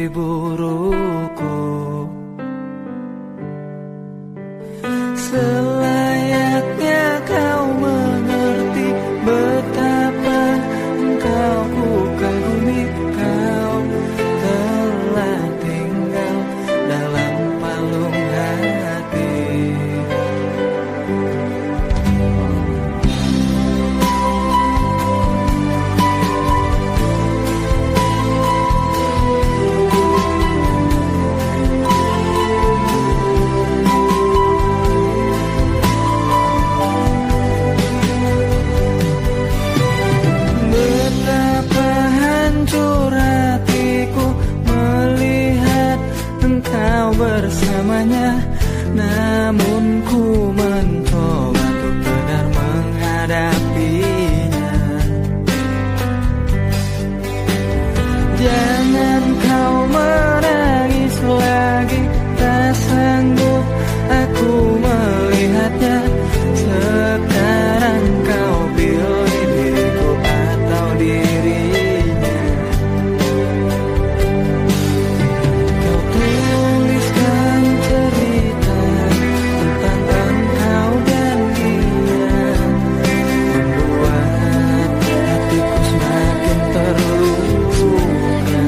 burukku. Selayaknya kau mengerti betapa engkau bukan bumi. Kau telah tinggal dalam palung hati. Betapa hancur hatiku melihat engkau bersamanya. Namun ku mencoba untuk benar menghadapinya. Jangan kau menangis lagi, tak sanggup aku melihatnya. Sekarang kau pilih diriku atau dirinya. Kau tuliskan cerita tentang engkau dan dia, membuat hatiku semakin terluka.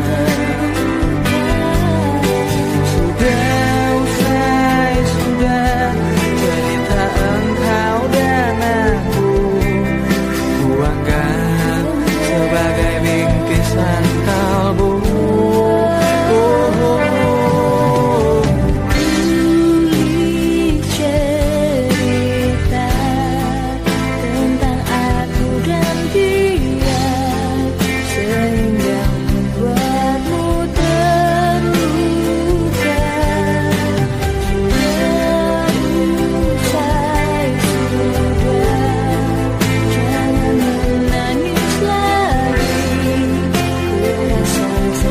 Sudah usai, sudah cerita engkau dan aku. Kuanggap sebagai bingkisan kalbu. Tulis cerita tentang aku dan dia, sehingga membuatmu terluka. Usai sudah, jangan menangis lagi. Ku rasa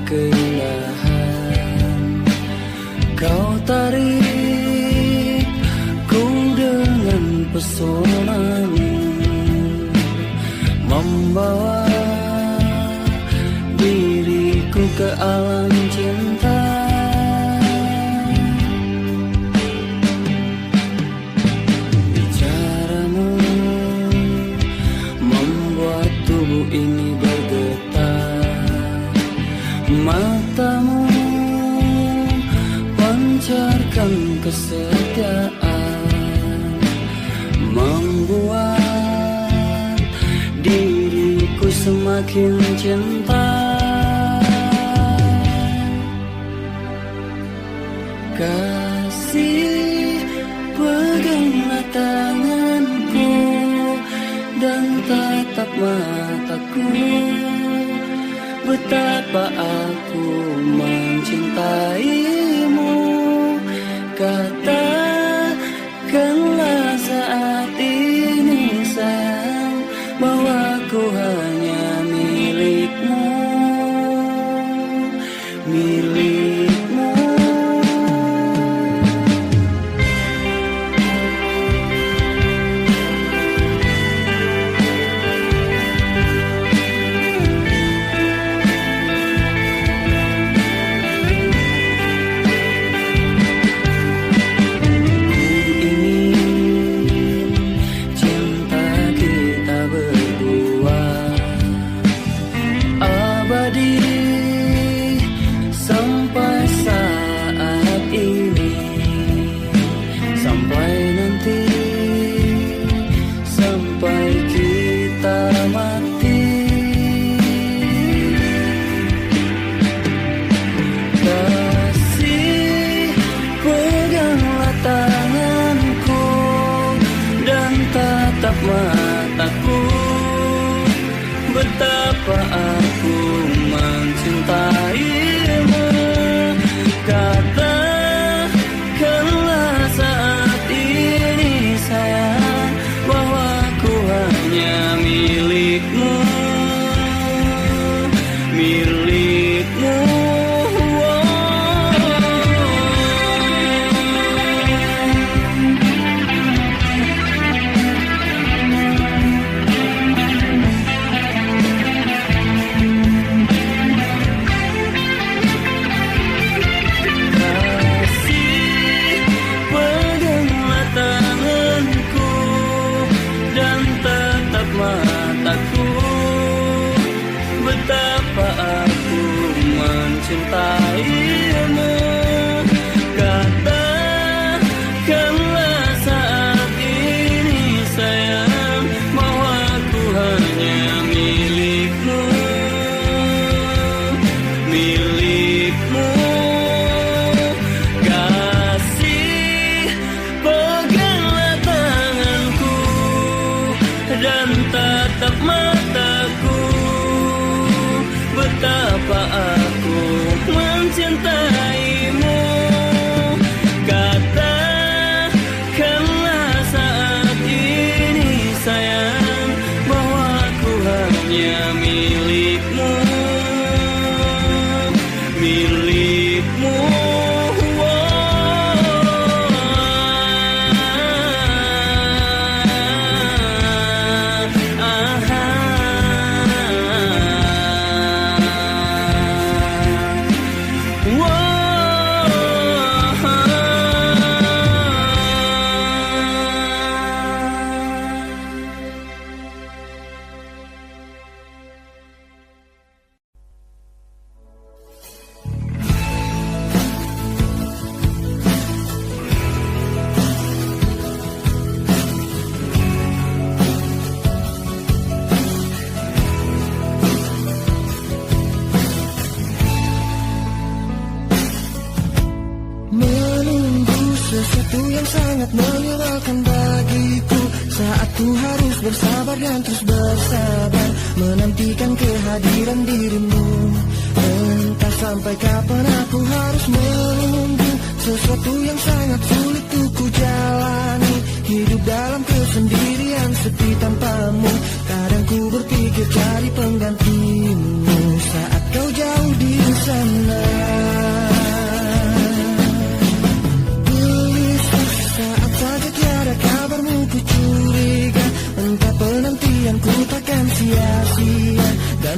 keindahan. Kau tarik ku dengan pesonamu, membawa diriku ke alam cinta. Bicaramu membuat tubuh ini bergetar. Matamu pancarkan kesetiaan, membuat diriku semakin cinta. Kasih, peganglah tanganku dan tatap mataku. Betapa aku mencintaimu. Katakanlah saat ini sayang, bahwa ku hanya milikmu, milikmu. Mataku, betapa aku mencintaimu. Katakanlah saat ini sayang, bahwa ku hanya milikmu, milikmu. Betapa aku mencintaimu. Katakanlah saat ini sayang, bahwa ku hanya milikmu, milikmu. Kasih, peganglah tanganku dan tatap mataku. Betapa aku mencintaimu. Katakanlah saat ini sayang, bahwa ku hanya milikmu, milikmu. Sesuatu yang sangat menyebalkan bagiku, saat ku harus bersabar dan terus bersabar menantikan kehadiran dirimu. Entah sampai kapan aku harus menunggu sesuatu yang sangat sulit untuk ku jalani. Hidup dalam kesendirian sepi tanpamu, kadang ku berpikir cari penggantimu. Saat kau jauh di sana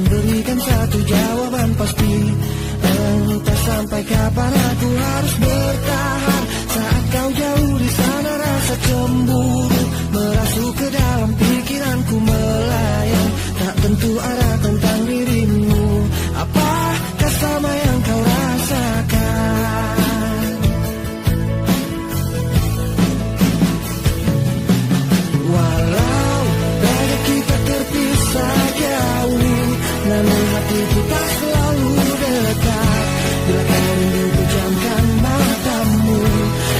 dan berikan satu jawaban pasti. Entah sampai kapan aku harus bertahan saat kau jauh di sana, rasa cemburu merasuk ke dalam pikiranku melayang. Tak tentu arah tentang dirimu, apakah sama yang kau rasakan? Walau raga kita terpisah jauh, namun hati kita selalu dekat. Bila kau rindu pejamkan matamu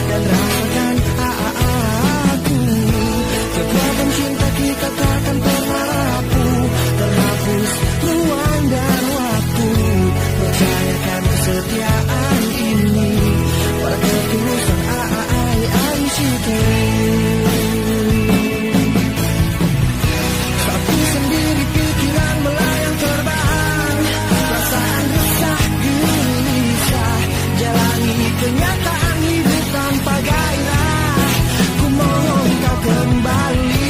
dan rasakan aku. Kekuatan cinta kita takkan pernah rapuh, terhapus ruang dan waktu. Percayakan kesetiaan ini pada ketulusan ICT. Saat sendiri pikiran melayang terbang, perasaan resah gelisah, jalani kenyataan hidup tanpa gairah. Ku mohon kau kembali.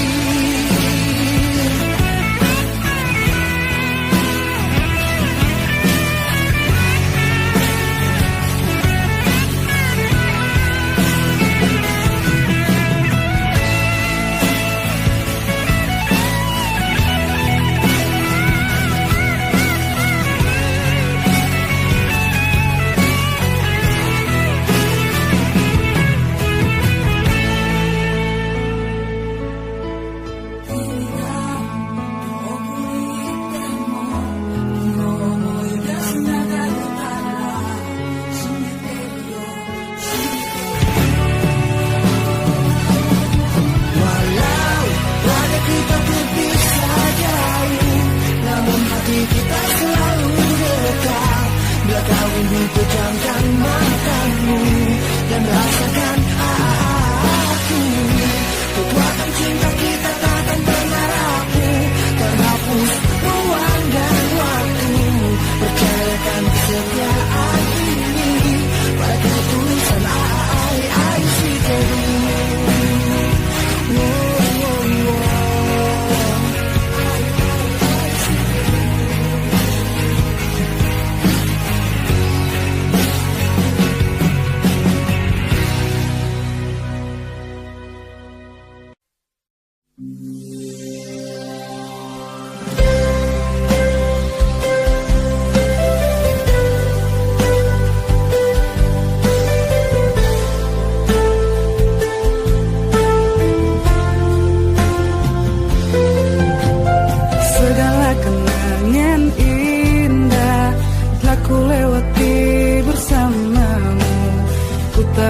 Pejamkan matamu dan rasakan aku. Kekuatan cinta kita takkan pernah rapuh, terhapus ruang dan waktu. Percayakan kesetiaan ini pada ketulusan ICT.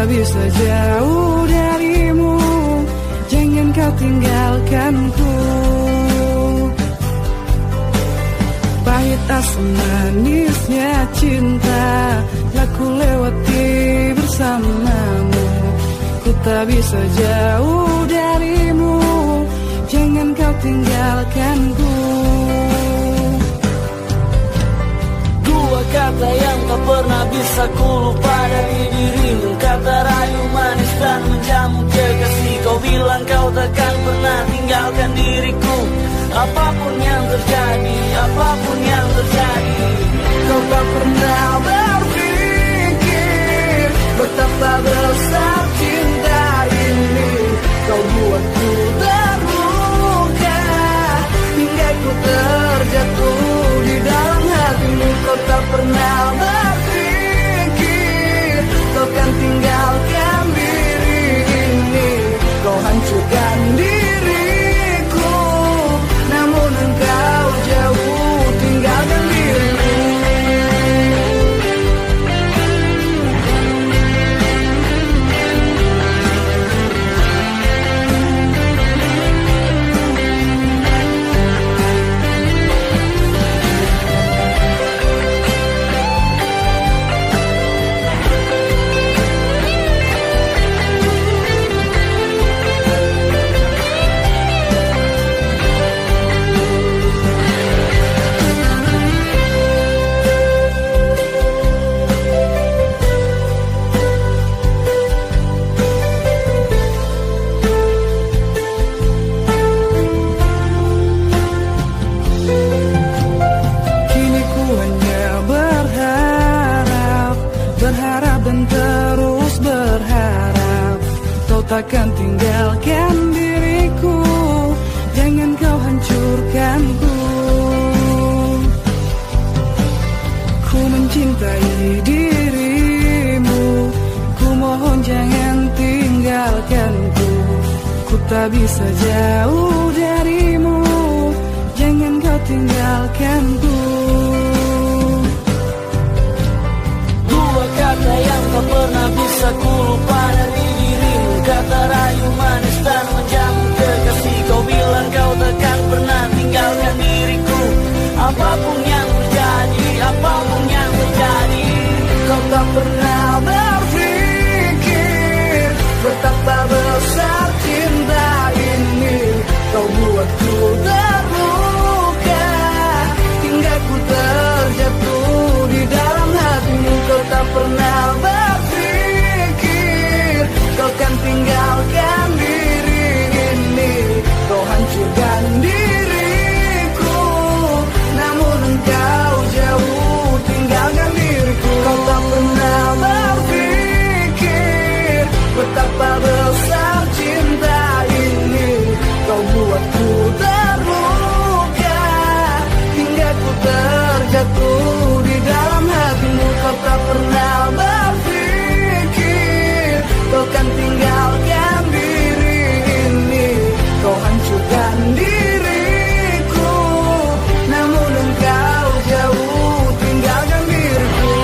Bisa jauh darimu, jangan kau tinggalkanku. Pahit asam manisnya cinta telah ku lewati bersamamu. Ku tak bisa jauh darimu, jangan kau tinggalkanku. Dua kata yang tak pernah bisa ku lupa dari dirimu, kata rayu manis dan menjamu kekasih. Kau bilang kau takkan pernah tinggalkan diriku, apapun yang terjadi, apapun yang terjadi. Kau tak pernah berpikir betapa besar cinta ini. Kau buatku terluka hingga ku terjatuh di dalam hatimu. Kau tak pernah berpikir kau kan tinggalkan diri ini. Kau hancurkan diriku, namun engkau jauh tinggalkan dirimu. tinggalkan diriku, jangan kau hancurkanku. Ku mencintai dirimu, ku mohon jangan tinggalkanku. Ku tak bisa jauh darimu, jangan kau tinggalkanku. Dua kata yang tak pernah bisa ku lupa dari dirimu, kata rayu manis dan menjamu kekasih. Kau bilang kau takkan pernah tinggalkan diriku, apapun yang terjadi, apapun yang terjadi. Kau tak pernah berpikir betapa besar cinta ini. Kau buatku terluka hingga ku terjatuh di dalam hatimu. Kau tak pernah berpikir kau kan tinggalkan diri ini. Kau hancurkan diriku, namun engkau jauh tinggalkan diriku. Kau tak pernah berpikir betapa besar cinta ini. Kau buatku terluka hingga ku terjatuh di dalam hatimu. Kau tak pernah berpikir kau kan tinggalkan diri ini. Kau hancurkan diriku, namun engkau jauh tinggalkan diriku.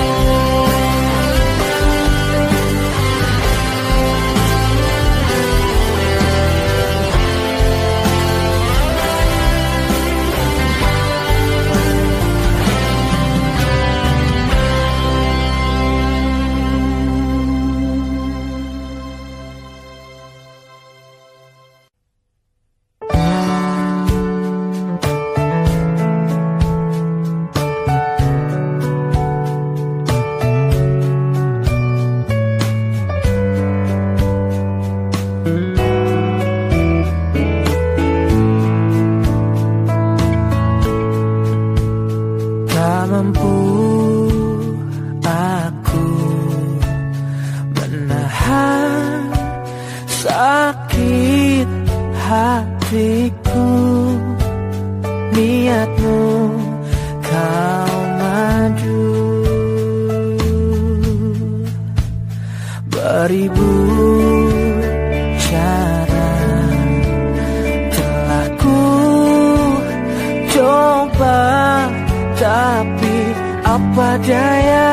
Tak mampu aku menahan sakit hatiku. Niatmu kau maju, beribu cara telah ku coba, tapi apa daya,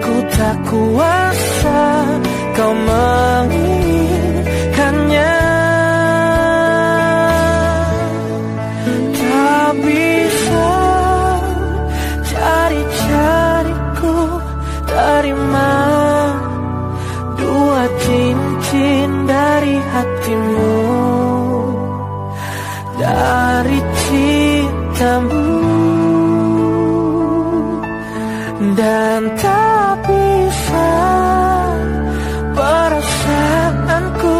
ku tak kuasa kau menginginkannya. Tak bisa cari-cariku terima dua cincin dari hatimu, dari cintamu. Dan tak bisa perasaanku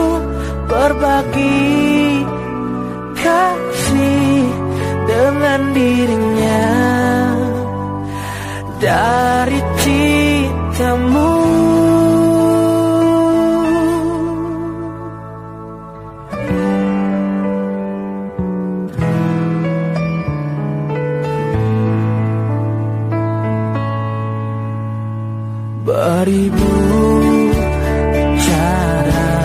berbagi kasih dengan dirinya, dari cintamu. Beribu cara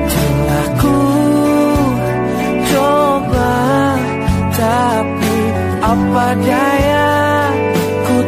telah ku coba, tapi apa daya, ku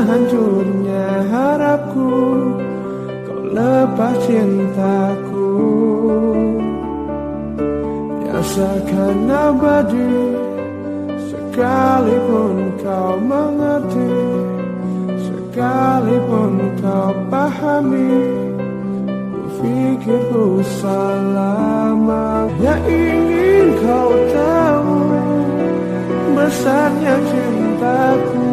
hancurnya harapku, kau lepas cintaku. Yang seakan abadi, sekalipun kau mengerti, sekalipun kau pahami, ku pikir ku salah. Yang ingin kau tahu besarnya cintaku,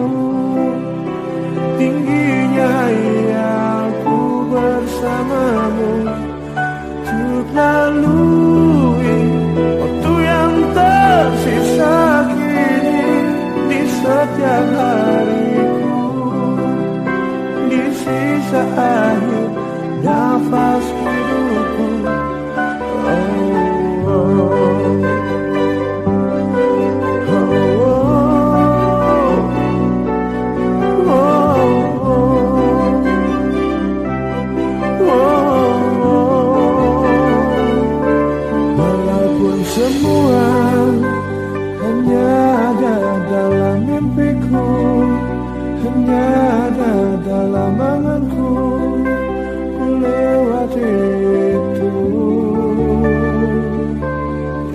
tingginya hayalku bersamamu, untuk lalui waktu yang tersisa kini di setiap hariku, di sisa akhir nafas hidupku. Semua hanya ada dalam mimpiku, hanya ada dalam anganku, ku lewati itu.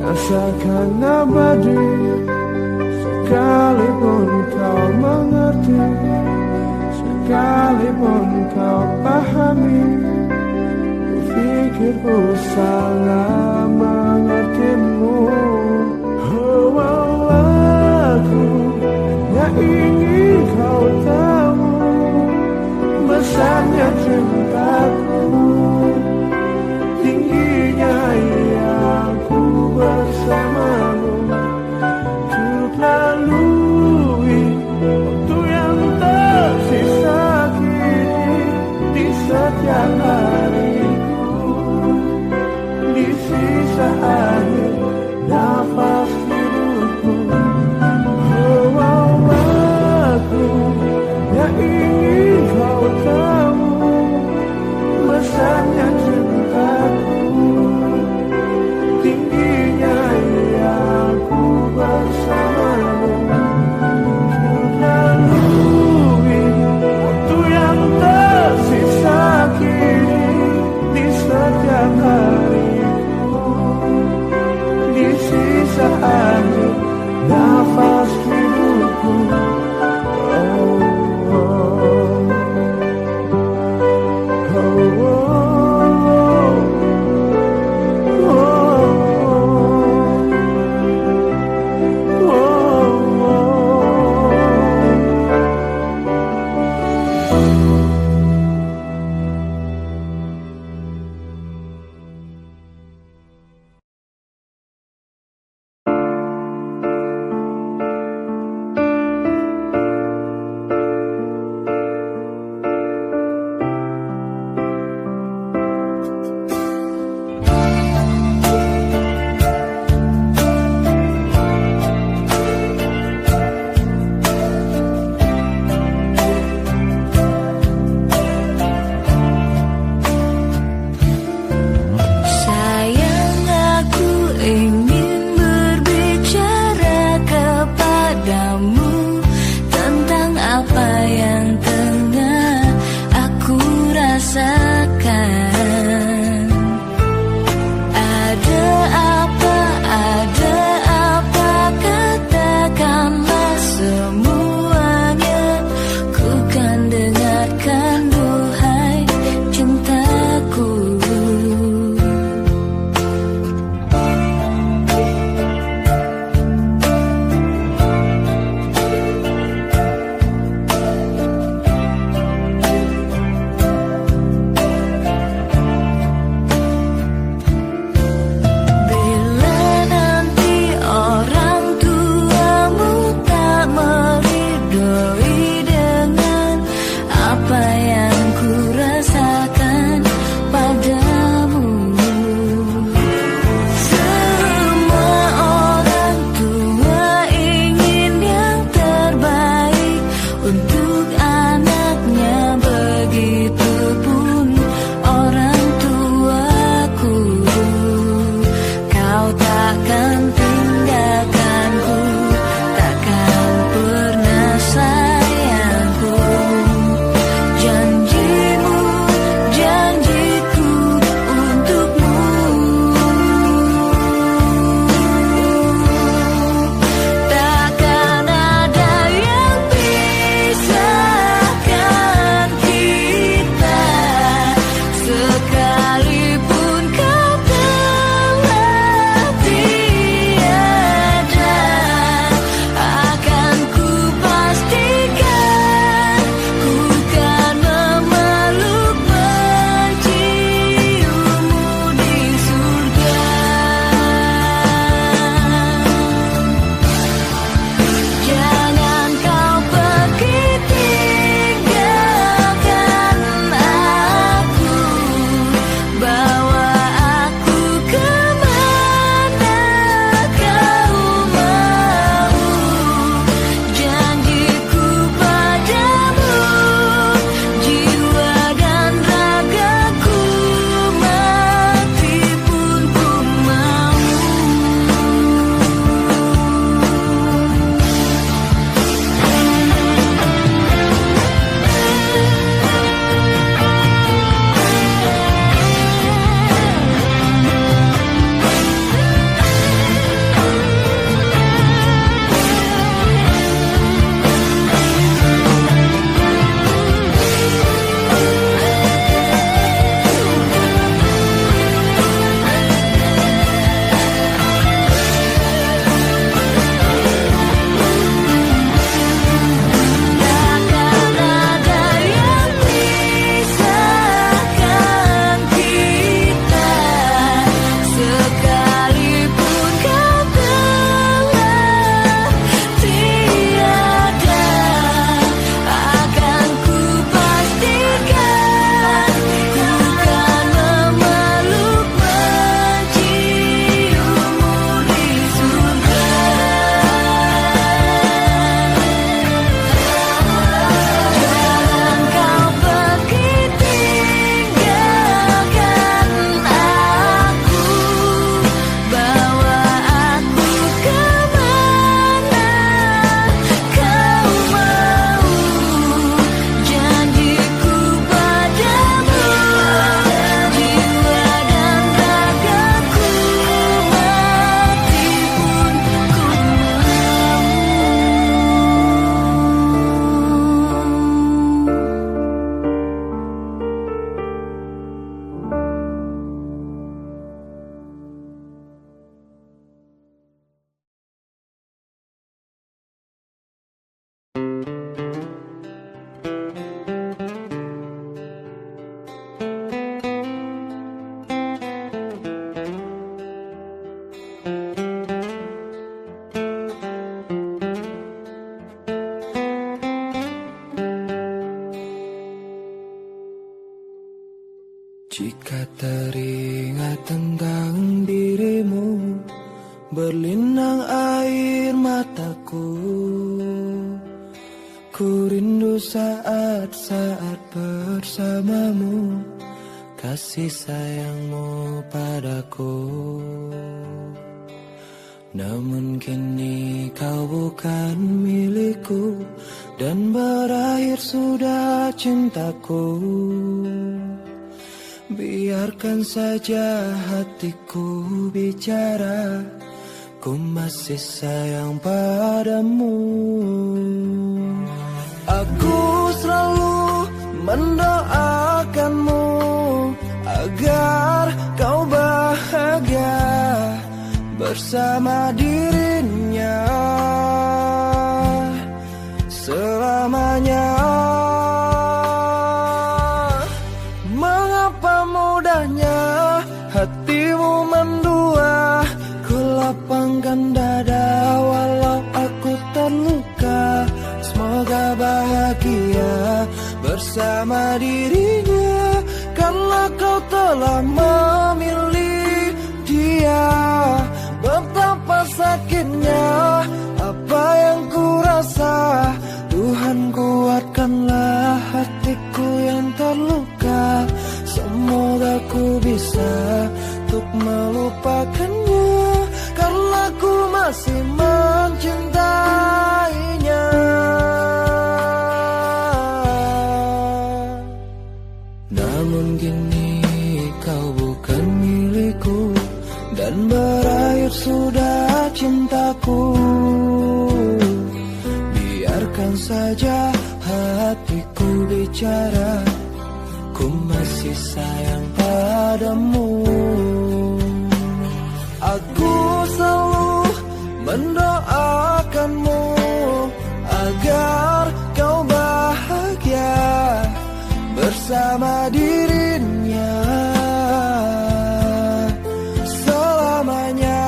Yang seakan abadi, sekalipun kau mengerti, sekalipun kau pahami, ku pikir ku salah mengertimu. Oh, aku yang ingin kau tahu besarnya cintaku, tingginya hayalku bersamamu, untuk lalui waktu yang tersisa kini di setiap hariku, di sini Jika teringat tentang dirimu, berlinang air mataku. Ku rindu saat-saat bersamamu, kasih sayangmu padaku. Namun kini kau bukan milikku, dan berakhir sudah cintaku. Biarkan saja hatiku bicara, ku masih sayang padamu. Aku selalu mendoakanmu agar kau bahagia bersama dirinya selamanya. Mengapa mudahnya hatimu mendua, ku lapangkan dada walau aku terluka. Semoga bahagia bersama dirinya, karena kau telah memilih dia. Betapa sakitnya apa yang ku rasa, Tuhan kuatkanlah hatiku yang terluka. Semoga ku bisa untuk melupakannya, karena ku masih mencintainya. Namun kini kau bukan milikku, dan berakhir sudah cintaku. Biarkan saja hatiku bicara, ku masih sayang padamu. Aku selalu mendoakanmu agar kau bahagia bersama dirinya selamanya.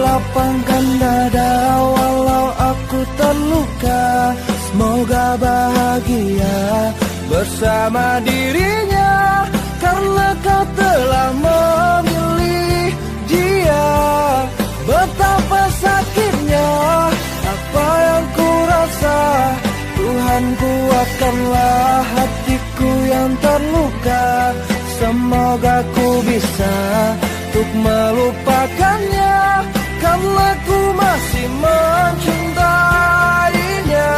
Lapangkan dada walau aku terluka. Semoga bahagia bersama dirinya, karena kau telah memilih dia. Betapa sakitnya apa yang ku rasa, Tuhan kuatkanlah hatiku yang terluka. Semoga ku bisa untuk melupakannya, karena ku masih mencintainya.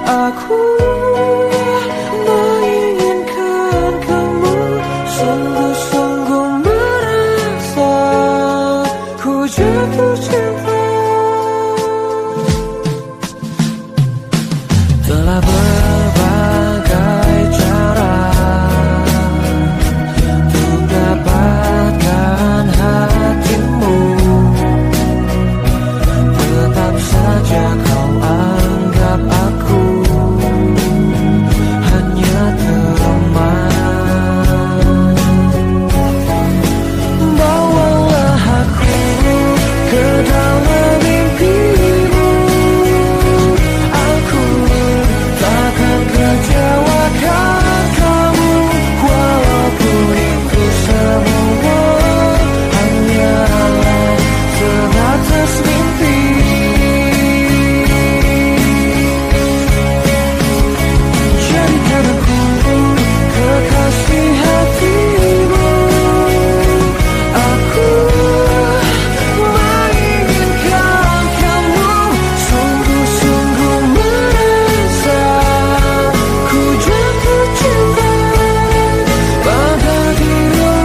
Aku menginginkan kamu, sungguh-sungguh merasa ku jatuh cinta. Telah berbagai cara untuk dapatkan hatimu, tetap saja kau anggap aku hanya teman. Bawalah aku ke dalam mimpimu, aku takkan kecewakan kamu, walaupun itu semua hanyalah sebatas mimpi. Jadikan aku kekasih hatimu, aku menginginkan kamu, sungguh-sungguh merasa ku jatuh cinta pada dirimu.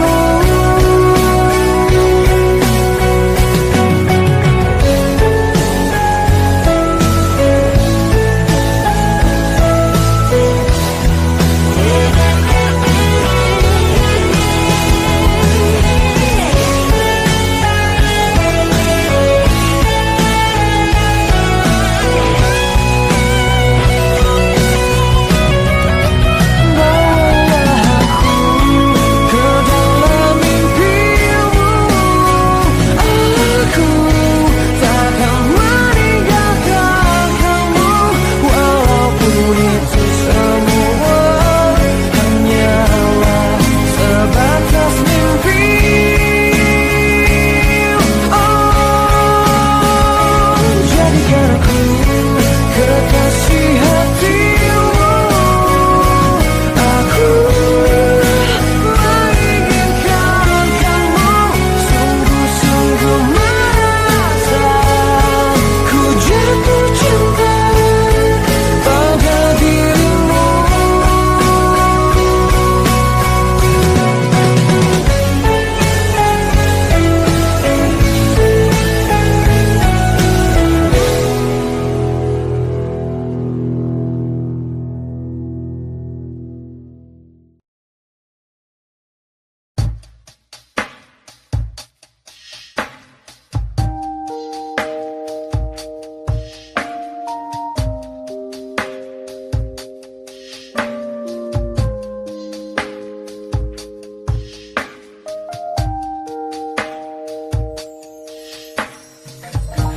Bawalah aku ke dalam mimpimu, aku takkan meninggalkan kamu, walaupun itu semua hanyalah sebatas mimpi. Oh, jadikan aku kekasih hatimu, aku menginginkan kamu, sungguh-sungguh merasa ku jatuh cinta pada dirimu.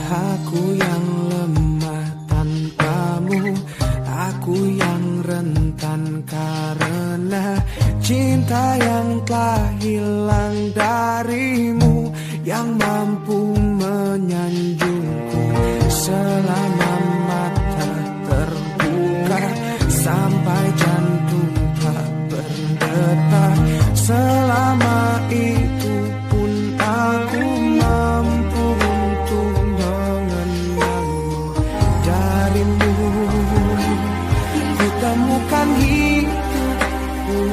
Aku yang lemah tanpamu, aku yang rentan karena cinta yang telah hilang darimu, yang mampu menyanjungku selama mata terbuka, sampai jantung tak berdetak. Selama itu pun aku mampu untuk mengenangmu. Darimu ku temukan hidupku,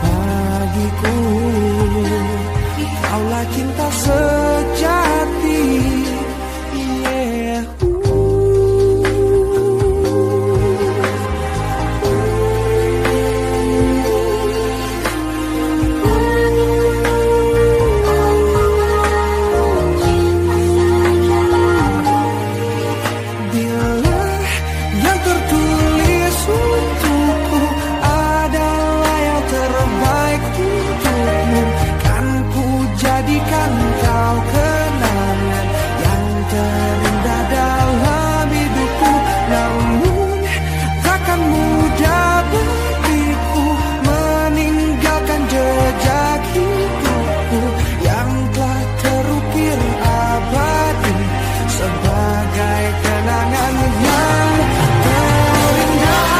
bagiku kaulah cinta sejati. Yeah. Bila yang tertulis untukku adalah yang terbaik untukmu, kan ku jadikan kau kenangan yang terindah dalam hidupku. Namun takkan mudah bagiku meninggalkan jejak hidupku yang telah terukir abadi sebagai kenangan yang terindah.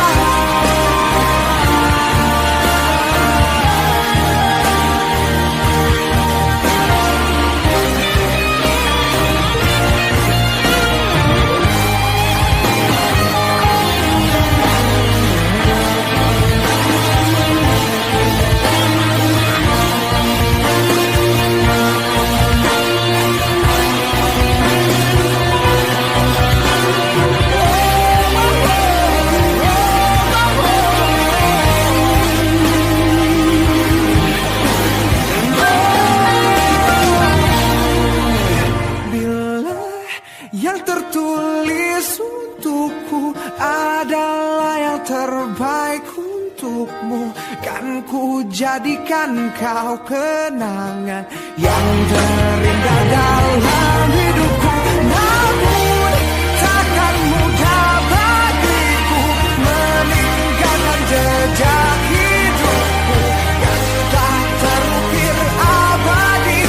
Yang tertulis untukku adalah yang terbaik untukmu. Kan ku jadikan kau kenangan yang terindah dalam hidupku. Namun takkan mudah bagiku meninggalkan jejak hidupku yang tak terukir abadi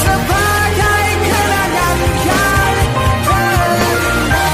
sebagai kenangan yang terindah.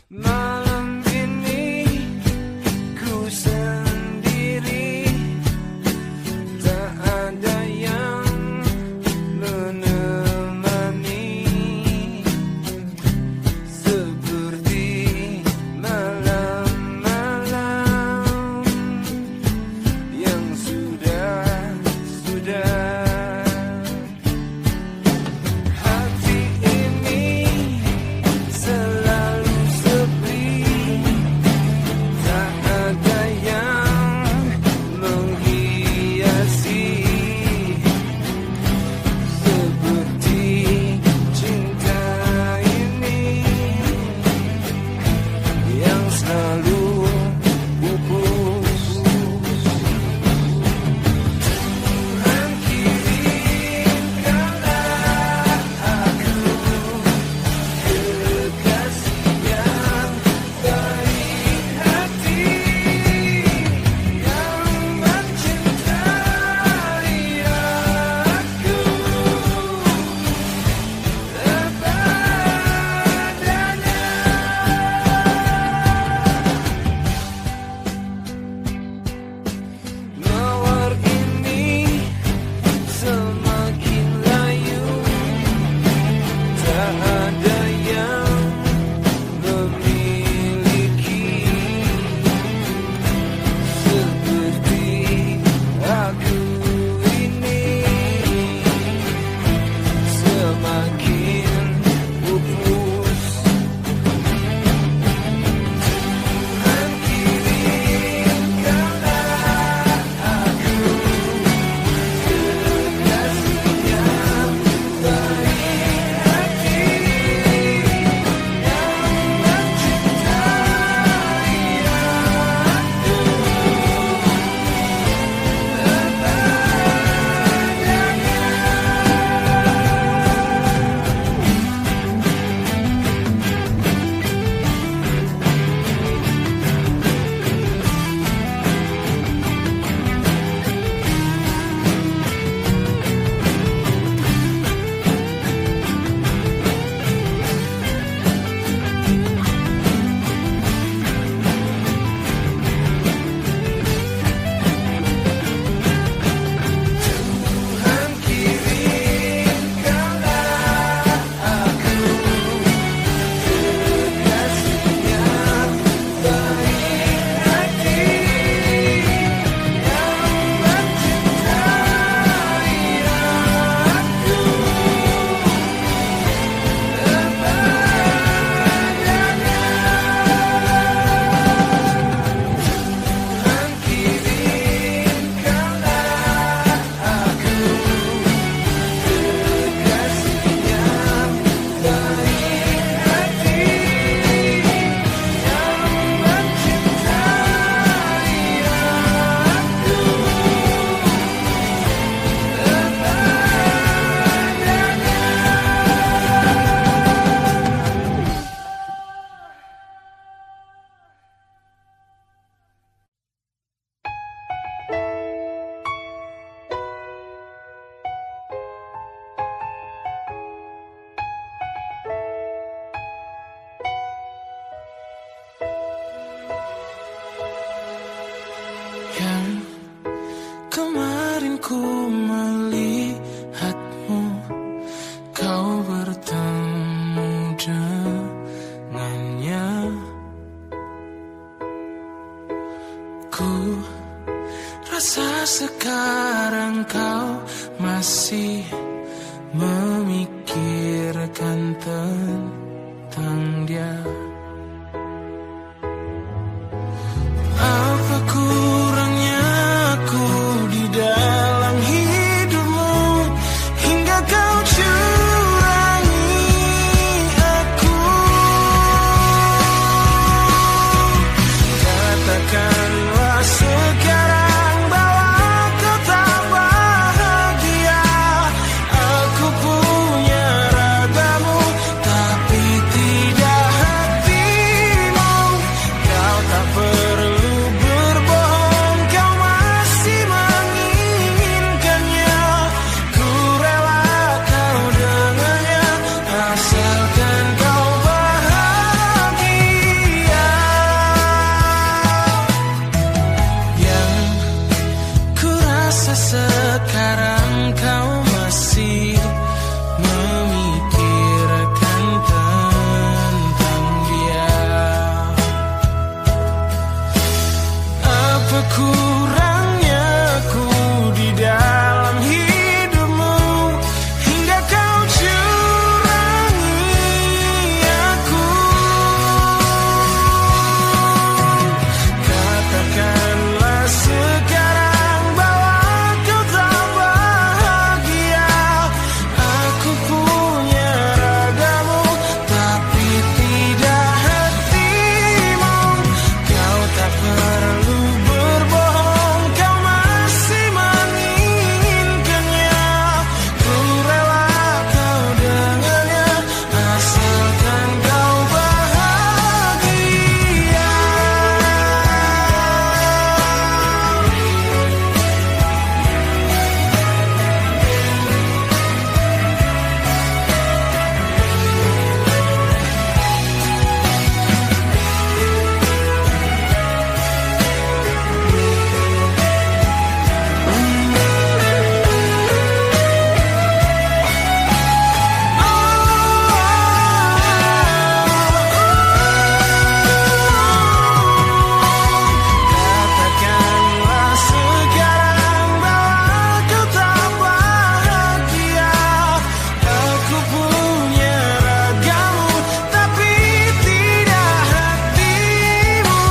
Malam ini ku sendiri, tak ada yang menemani, seperti malam-malam yang sudah hati ini selalu sepi. sekarang kau masih memikirkan tentang dia? Apa kurangnya aku di dalam hidupmu hingga kau curangi aku? Katakanlah sekarang bahwa kau tak bahagia. Aku punya ragamu tapi tidak hatimu. Kau tak perlu berbohong, kau masih menginginkannya. Ku rela kau dengannya asalkan kau bahagia. Yang ku rasa sekarang kau masih memikirkan tentang dia. Apa kurangnya aku di dalam hidupmu hingga kau curangi aku? Katakanlah sekarang bahwa kau tak bahagia. Aku punya ragamu tapi tidak hatimu. Kau tak perlu berbohong, kau masih menginginkannya. Ku rela kau dengannya asalkan kau bahagia. Katakanlah sekarang bahwa kau tak bahagia. Aku punya ragamu tapi tidak hatimu.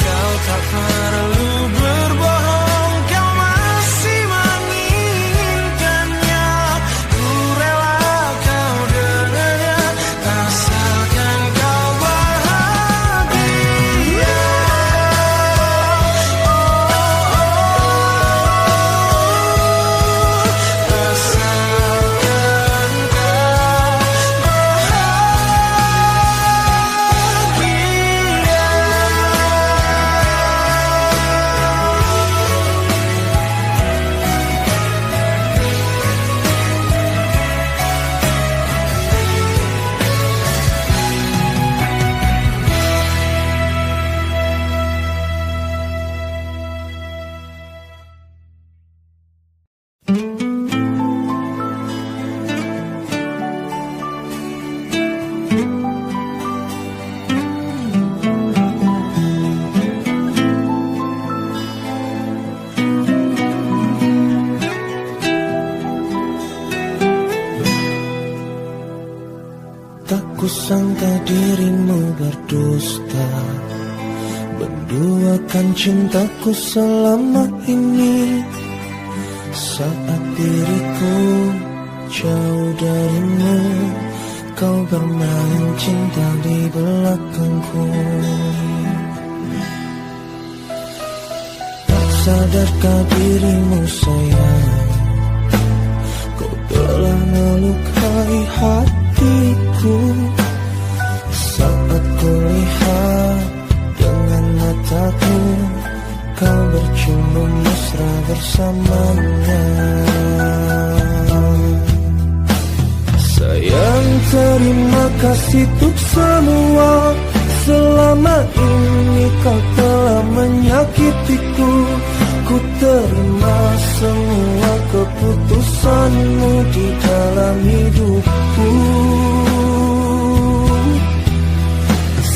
Kau tak perlu berbohong, kau masih menginginkannya. Ku rela kau dengannya asalkan kau bahagia. Tak kusangka dirimu berdusta, menduakan cintaku selama ini. Saat diriku jauh darimu, kau bermain cinta di belakangku. Tak sadarkah dirimu sayang, kau telah melukai hatiku. Saat kulihat dengan mataku, kau bercumbu mesra bersamanya. Sayang, terima kasih untuk semua. Selama ini kau telah menyakitiku. Ku terima semua keputusanmu di dalam hidupku.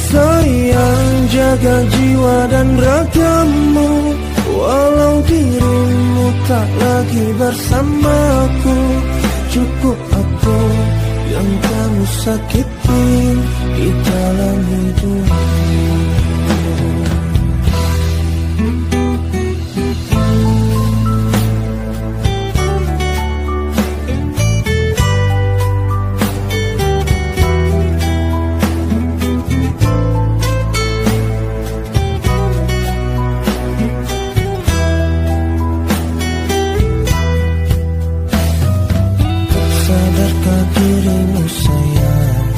Sayang, jaga jiwa dan ragamu, walau dirimu tak lagi bersamaku. Cukup aku yang kamu sakiti di dalam hidupmu. Sadarkah dirimu sayang,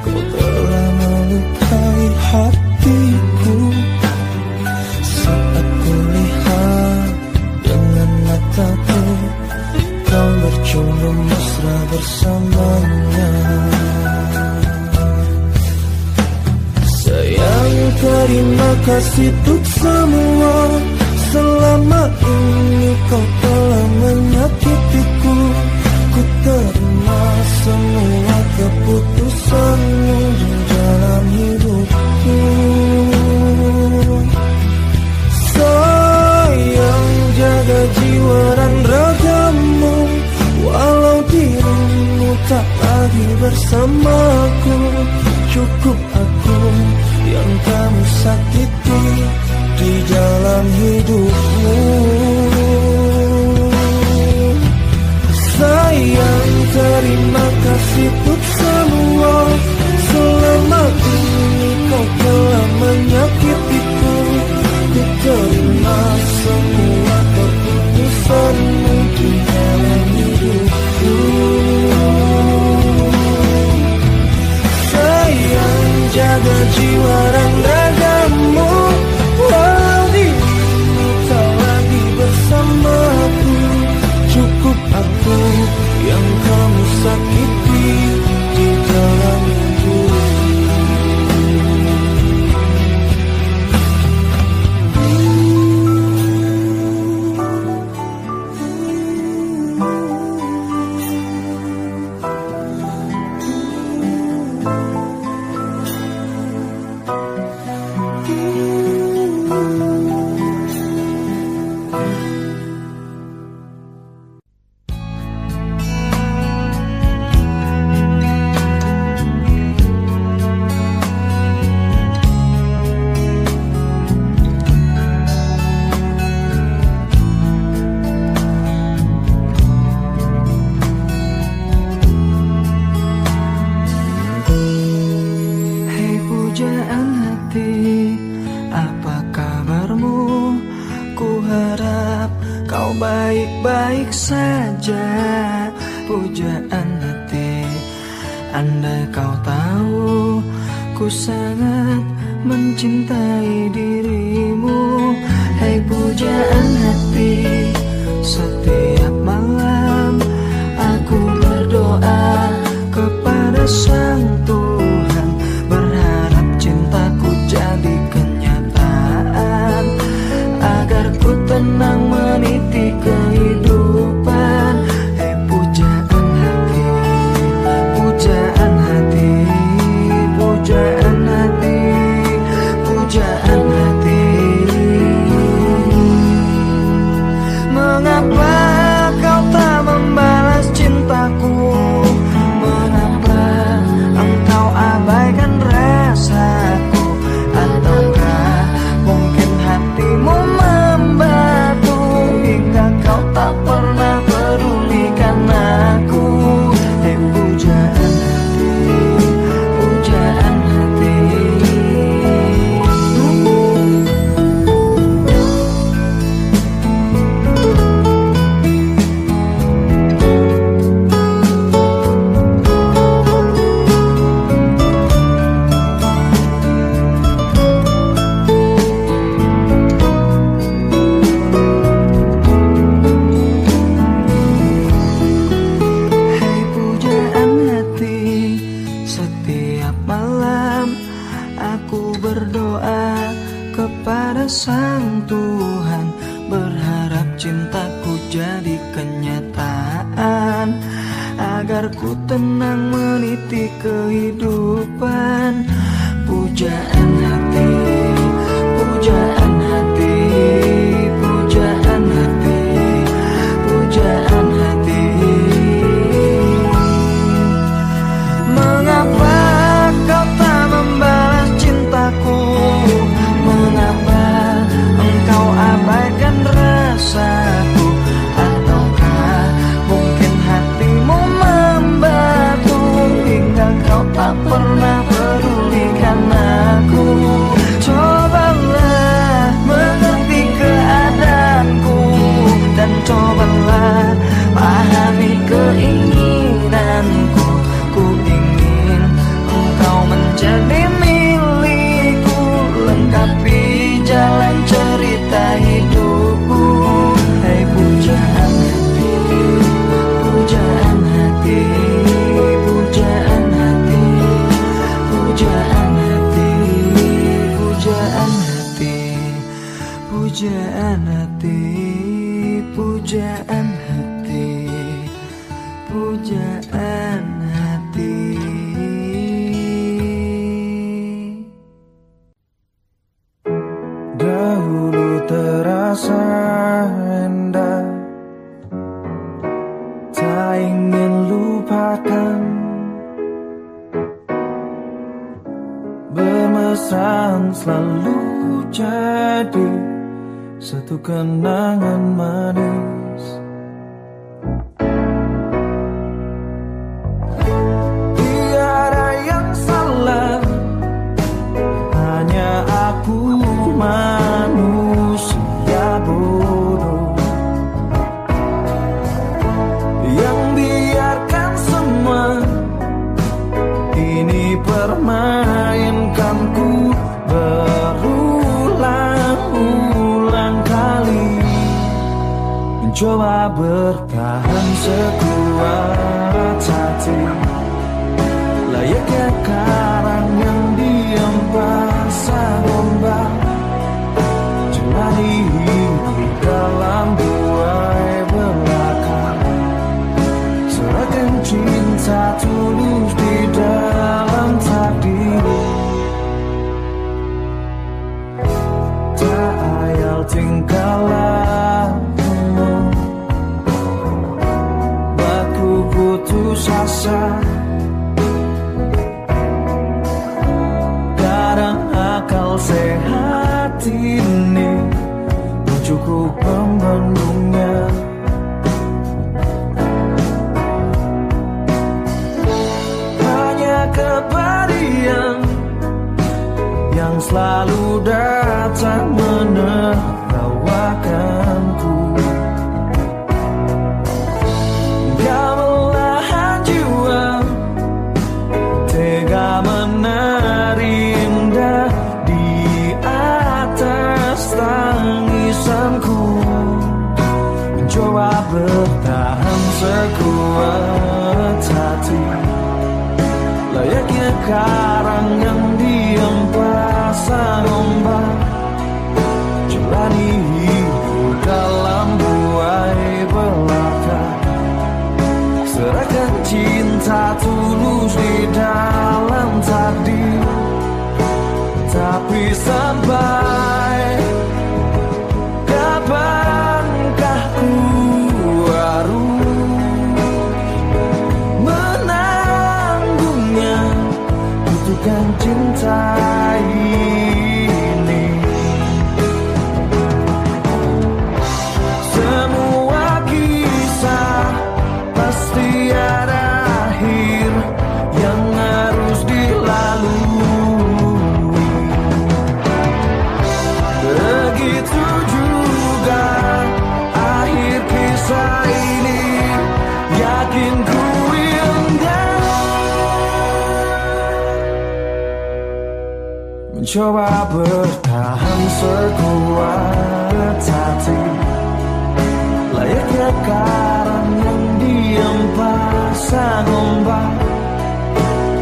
kau telah melukai hatiku. Saat kulihat dengan mataku, kau bercumbu mesra bersamanya. Sayang, terima kasih untuk semua. Selama ini kau telah menyakitiku. Ku terima semua keputusanmu di dalam hidupku. Sayang, jaga jiwa dan ragamu. Walau dirimu tak lagi bersamaku, cukup aku yang kamu sakiti di dalam hidupmu. Sayang, terima kasih untuk semua. Selama ini kau telah menyakitiku. Ku terima semua keputusanmu di dalam hidupku. Sayang, jaga jiwa dan ragamu. Walau dirimu tak lagi bersamaku, cukup aku yang kamu sakiti di dalam hidupku. Baik-baik saja, pujaan hati. Andai kau tahu, ku sangat mencintai dirimu. Hai pujaan hati, setiap malam aku berdoa kepada Sang Tuhan, berharap cintaku jadi kenyataan, agar ku tenang meniti kehidupan. Hei pujaan hati, pujaan hati, pujaan hati, pujaan hati. Mengapa kau tak membalas cintaku? Mengapa engkau abaikan rasaku? Ataukah mungkin hatimu membatu hingga kau tak pernah pedulikan aku? Hei pujaan hati, pujaan hati. Sang Tuhan, berharap cintaku jadi kenyataan, agar ku tenang meniti kehidupan. Pujaan hati, pujaan hati, pujaan hati. kemesraan selalu jadi satu kenangan manis. Tiada yang salah, hanya aku manusia bodoh yang biarkan semua ini permainkanku berulang-ulang kali, mencoba bertahan sekuat hati, layaknya karang yang diam pasang ombak, jalani hidup dalam buai belaka, serahkan cinta tulus di dalam takdir. Tak ayal tingkah lakumu, aku putus asa. Kadang akal sehat ini cukup membendungnya. Hanya kepedihan yang selalu datang menertawakanku. Kau belahan jiwa, tega menari indah di atas tangisanku, mencoba bertahan sekuat hati, layaknya karang yang diam pasang ombak, jalani hidup dalam buai belaka, serahkan cinta tulus di dalam takdir. Tapi sampai kapankah ku harus menanggungnya, butuhkan cinta ini. Semua kisah pasti ada akhir yang harus dilalui. Begitu juga akhir kisah ini, yakin ku indah, mencoba bertahan sekuat hati, layaknya karang yang diam pasang ombak,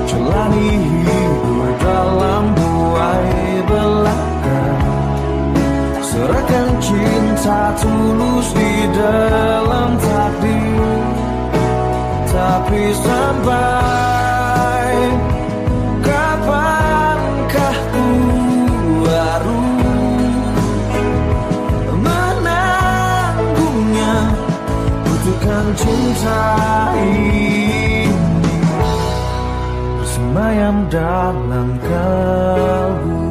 jalani hidup dalam buai belaka, serahkan cinta tulus di dalam takdir. Tapi sampai kapankah ku harus menanggungnya, butuhkan cinta ini bersemayam dalam kalbu.